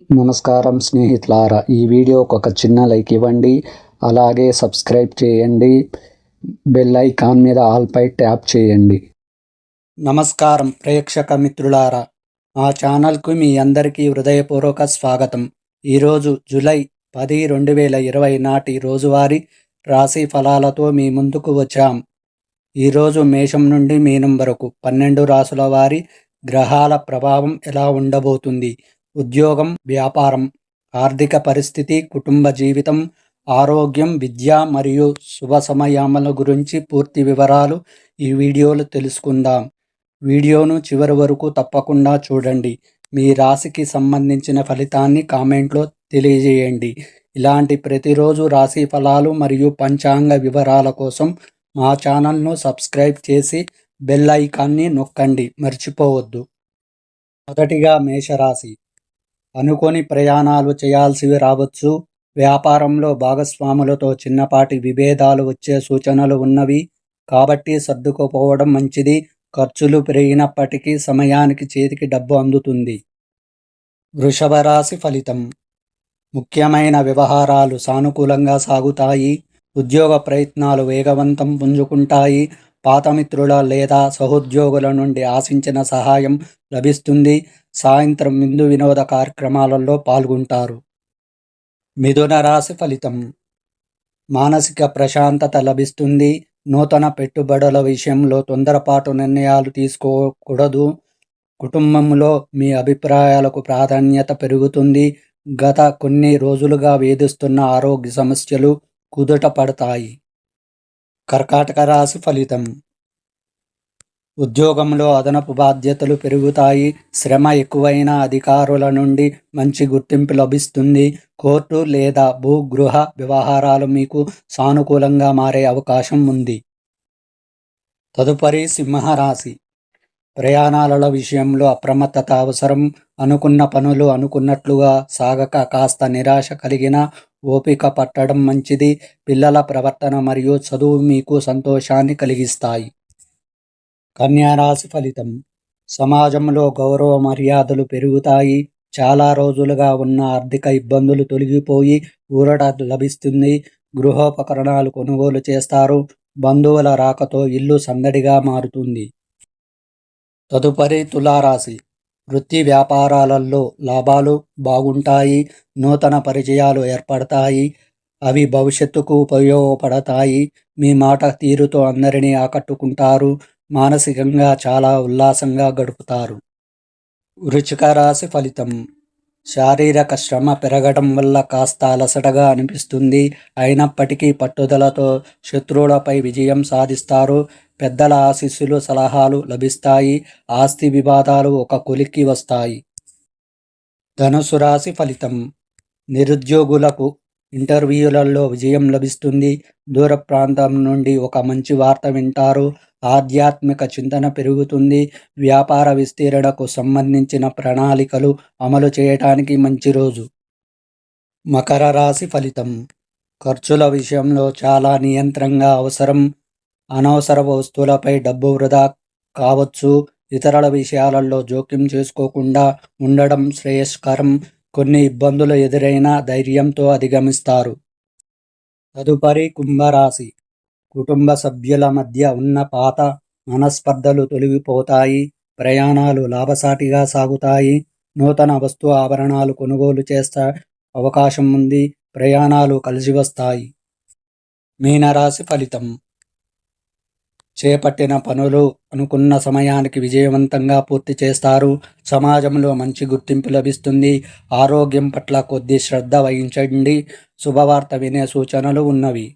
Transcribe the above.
నమస్కారం స్నేహితులారా, ఈ వీడియోకి ఒక చిన్న లైక్ ఇవ్వండి. అలాగే సబ్స్క్రైబ్ చేయండి. బెల్ ఐకాన్ మీద ఆల్పై ట్యాప్ చేయండి. నమస్కారం ప్రేక్షక మిత్రులారా, మా ఛానల్కు మీ అందరికీ హృదయపూర్వక స్వాగతం. ఈరోజు జూలై 10, 2020 నాటి రోజువారీ రాశి ఫలాలతో మీ ముందుకు వచ్చాం. ఈరోజు మేషం నుండి మీనం వరకు 12 రాసుల వారి గ్రహాల ప్రభావం ఎలా ఉండబోతుంది, ఉద్యోగం, వ్యాపారం, ఆర్థిక పరిస్థితి, కుటుంబ జీవితం, ఆరోగ్యం, విద్య మరియు శుభ సమయాల గురించి పూర్తి వివరాలు ఈ వీడియోలో తెలుసుకుందాం. వీడియోను చివరి వరకు తప్పకుండా చూడండి. మీ రాశికి సంబంధించిన ఫలితాన్ని కామెంట్లో తెలియజేయండి. ఇలాంటి ప్రతిరోజు రాశి ఫలాలు మరియు పంచాంగ వివరాల కోసం మా ఛానల్ను సబ్స్క్రైబ్ చేసి బెల్ ఐకాన్ని నొక్కండి, మర్చిపోవద్దు. మొదటిగా మేషరాశి. అనుకోని ప్రయాణాలు చేయాల్సి రావచ్చు. వ్యాపారంలో భాగస్వాములతో చిన్నపాటి విభేదాలు వచ్చే సూచనలు ఉన్నవి, కాబట్టి సర్దుకుపోవడం మంచిది. ఖర్చులు పెరిగినప్పటికీ సమయానికి చేతికి డబ్బు అందుతుంది. వృషభ రాశి ఫలితం. ముఖ్యమైన వ్యవహారాలు సానుకూలంగా సాగుతాయి. ఉద్యోగ ప్రయత్నాలు వేగవంతం పుంజుకుంటాయి. పాత మిత్రుల లేదా సహోద్యోగుల నుండి ఆశించిన సహాయం లభిస్తుంది. సాయంత్రం విందు వినోద కార్యక్రమాలలో పాల్గొంటారు. మిథున రాశి ఫలితం. మానసిక ప్రశాంతత లభిస్తుంది. నూతన పెట్టుబడుల విషయంలో తొందరపాటు నిర్ణయాలు తీసుకోకూడదు. కుటుంబంలో మీ అభిప్రాయాలకు ప్రాధాన్యత పెరుగుతుంది. గత కొన్ని రోజులుగా వేధిస్తున్న ఆరోగ్య సమస్యలు కుదుట పడతాయి. కర్కాటక రాశి ఫలితం. ఉద్యోగంలో అదనపు బాధ్యతలు పెరుగుతాయి. శ్రమ ఎక్కువైన అధికారుల నుండి మంచి గుర్తింపు లభిస్తుంది. కోర్టు లేదా భూగృహ వ్యవహారాలు మీకు సానుకూలంగా మారే అవకాశం ఉంది. తదుపరి సింహరాశి. ప్రయాణాల విషయంలో అప్రమత్తత అవసరం. అనుకున్న పనులు అనుకున్నట్లుగా సాగక కాస్త నిరాశ కలిగిన ఓపిక పట్టడం మంచిది. పిల్లల ప్రవర్తన మరియు చదువు మీకు సంతోషాన్ని కలిగిస్తాయి. కన్యారాశి ఫలితం. సమాజంలో గౌరవ మర్యాదలు పెరుగుతాయి. చాలా రోజులుగా ఉన్న ఆర్థిక ఇబ్బందులు తొలగిపోయి ఊరట లభిస్తుంది. గృహోపకరణాలు కొనుగోలు చేస్తారు. బంధువుల రాకతో ఇల్లు సందడిగా మారుతుంది. తదుపరి తులారాశి. వృత్తి వ్యాపారాలలో లాభాలు బాగుంటాయి. నూతన పరిచయాలు ఏర్పడతాయి. అవి భవిష్యత్తుకు ఉపయోగపడతాయి. మీ మాట తీరుతో అందరినీ ఆకట్టుకుంటారు. మానసికంగా చాలా ఉల్లాసంగా గడుపుతారు. వృశ్చిక రాశి ఫలితం. శారీరక శ్రమ పెరగడం వల్ల కాస్త అలసటగా అనిపిస్తుంది. అయినప్పటికీ పట్టుదలతో శత్రువులపై విజయం సాధిస్తారు. పెద్దల ఆశీస్సులు, సలహాలు లభిస్తాయి. ఆస్తి వివాదాలు ఒక కొలిక్కి వస్తాయి. ధనుసు రాశి ఫలితం. నిరుద్యోగులకు ఇంటర్వ్యూలలో విజయం లభిస్తుంది. దూర ప్రాంతం నుండి ఒక మంచి వార్త వింటారు. ఆధ్యాత్మిక చింతన పెరుగుతుంది. వ్యాపార విస్తీరణకు సంబంధించిన ప్రణాళికలు అమలు చేయటానికి మంచి రోజు. మకర రాశి ఫలితం. ఖర్చుల విషయంలో చాలా నియంత్రణగా అవసరం. అనవసర వస్తువులపై డబ్బు వృధా కావచ్చు. ఇతరుల విషయాలలో జోక్యం చేసుకోకుండా ఉండడం శ్రేయస్కరం. కొన్ని ఇబ్బందులు ఎదురైనా ధైర్యంతో అధిగమిస్తారు. తదుపరి కుంభరాశి. కుటుంబ సభ్యుల మధ్య ఉన్న పాత మనస్పర్ధలు తొలగిపోతాయి. ప్రయాణాలు లాభసాటిగా సాగుతాయి. నూతన వస్తు ఆభరణాలు కొనుగోలు చేసే అవకాశం ఉంది. ప్రయాణాలు కలిసి వస్తాయి. మీనరాశి ఫలితం. చేపట్టిన పనులు అనుకున్న సమయానికి విజయవంతంగా పూర్తి చేస్తారు. సమాజంలో మంచి గుర్తింపు లభిస్తుంది. ఆరోగ్యం పట్ల కొద్ది శ్రద్ధ వహించండి. శుభవార్త వినే సూచనలు ఉన్నవి.